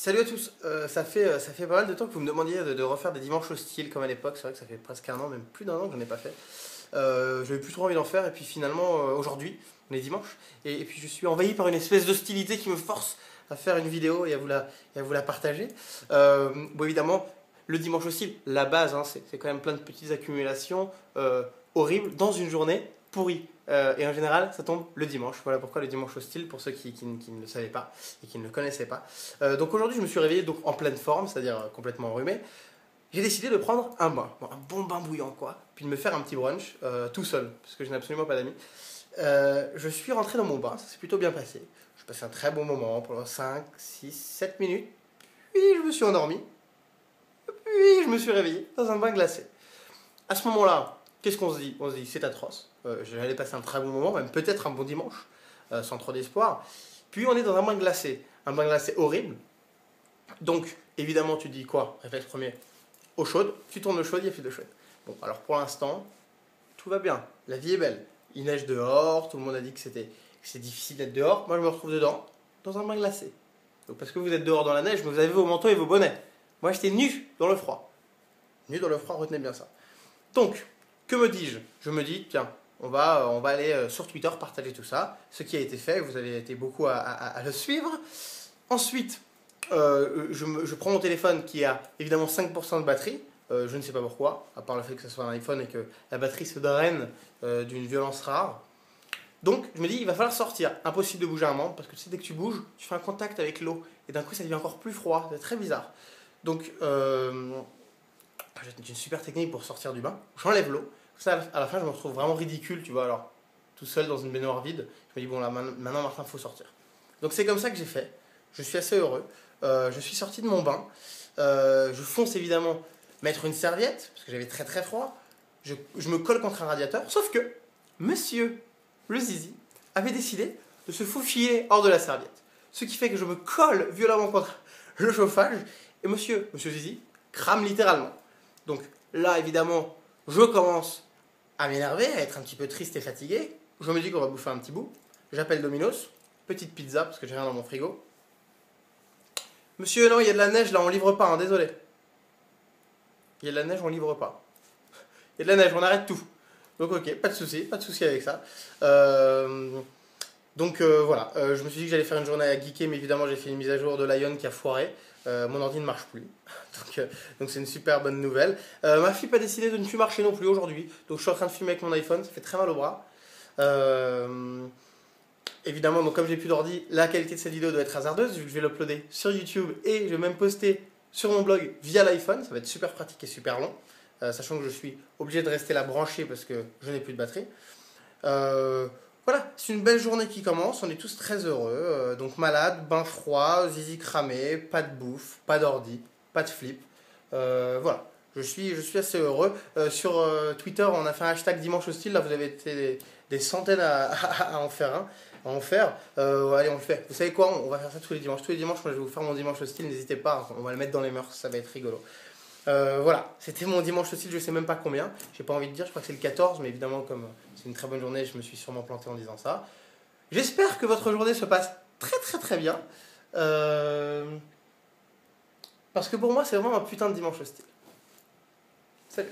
Salut à tous. Ça fait pas mal de temps que vous me demandiez de refaire des dimanches hostiles comme à l'époque. C'est vrai que ça fait presque un an, même plus d'un an que j'en ai pas fait. J'avais plus trop envie d'en faire et puis finalement aujourd'hui, on est dimanche, et puis je suis envahi par une espèce d'hostilité qui me force à faire une vidéo et à vous la partager. Bon évidemment, le dimanche hostile, la base, hein, c'est quand même plein de petites accumulations horribles dans une journée pourrie. Et en général, ça tombe le dimanche. Voilà pourquoi le dimanche hostile, pour ceux qui ne le savaient pas et qui ne le connaissaient pas. Donc aujourd'hui, je me suis réveillé donc, en pleine forme, c'est-à-dire complètement enrhumé. J'ai décidé de prendre un bain, bon, un bon bain bouillant quoi, puis de me faire un petit brunch tout seul, parce que je n'ai absolument pas d'amis. Je suis rentré dans mon bain, ça s'est plutôt bien passé. J'ai passé un très bon moment pendant 5, 6, 7 minutes, puis je me suis endormi, puis je me suis réveillé dans un bain glacé. À ce moment-là, qu'est-ce qu'on se dit? On se dit c'est atroce, j'allais passer un très bon moment, même peut-être un bon dimanche, sans trop d'espoir. Puis on est dans un bain glacé horrible. Donc évidemment tu dis quoi? Réflexe premier, eau chaude, tu tournes l'eau chaude, il n'y a plus d'eau chaude. Bon, alors pour l'instant, tout va bien, la vie est belle. Il neige dehors, tout le monde a dit que c'est difficile d'être dehors. Moi je me retrouve dedans, dans un bain glacé. Donc parce que vous êtes dehors dans la neige, vous avez vos manteaux et vos bonnets. Moi j'étais nu dans le froid. Nu dans le froid, retenez bien ça. Donc, que me dis-je? Je me dis, tiens, on va aller sur Twitter partager tout ça. Ce qui a été fait, vous avez été beaucoup à le suivre. Ensuite, je prends mon téléphone qui a évidemment 5% de batterie. Je ne sais pas pourquoi, à part le fait que ce soit un iPhone et que la batterie se draine d'une violence rare. Donc je me dis, il va falloir sortir. Impossible de bouger un membre, parce que tu sais, dès que tu bouges, tu fais un contact avec l'eau. Et d'un coup, ça devient encore plus froid. C'est très bizarre. Donc, j'ai une super technique pour sortir du bain. J'enlève l'eau. Ça, à la fin, je me retrouve vraiment ridicule, tu vois, alors, tout seul dans une baignoire vide. Je me dis, bon, là, maintenant, Martin, il faut sortir. Donc c'est comme ça que j'ai fait. Je suis assez heureux. Je suis sorti de mon bain. Je fonce évidemment mettre une serviette, parce que j'avais très très froid. Je me colle contre un radiateur. Sauf que monsieur le zizi avait décidé de se faufiler hors de la serviette. Ce qui fait que je me colle violemment contre le chauffage. Et monsieur zizi crame littéralement. Donc là, évidemment, je commence à m'énerver, à être un petit peu triste et fatigué. Je me dis qu'on va bouffer un petit bout. J'appelle Domino's. Petite pizza, parce que j'ai rien dans mon frigo. Monsieur, non, il y a de la neige là, on livre pas, hein, désolé. Il y a de la neige, on livre pas. Il y a de la neige, on arrête tout. Donc ok, pas de souci avec ça. Voilà, je me suis dit que j'allais faire une journée à geeker, mais évidemment j'ai fait une mise à jour de Lion qui a foiré. Mon ordi ne marche plus. Donc c'est une super bonne nouvelle. Ma fille a décidé de ne plus marcher non plus aujourd'hui. Donc je suis en train de filmer avec mon iPhone, ça fait très mal au bras. Évidemment, donc comme j'ai plus d'ordi, la qualité de cette vidéo doit être hasardeuse, vu que je vais l'uploader sur YouTube et je vais même poster sur mon blog via l'iPhone. Ça va être super pratique et super long, sachant que je suis obligé de rester là branché parce que je n'ai plus de batterie. Voilà, c'est une belle journée qui commence, on est tous très heureux. Donc malade, bain froid, zizi cramé, pas de bouffe, pas d'ordi, pas de flip. Voilà, je suis assez heureux. Sur Twitter, on a fait un hashtag dimanche hostile, là vous avez été des centaines à en faire un. Allez, on le fait. Vous savez quoi? On va faire ça tous les dimanches. Tous les dimanches, moi je vais vous faire mon dimanche hostile. N'hésitez pas, on va le mettre dans les mœurs, ça va être rigolo. Voilà, c'était mon dimanche hostile, je sais même pas combien. J'ai pas envie de dire, je crois que c'est le 14, mais évidemment, comme c'est une très bonne journée, je me suis sûrement planté en disant ça. J'espère que votre journée se passe très très très bien. Parce que pour moi, c'est vraiment un putain de dimanche hostile. Salut.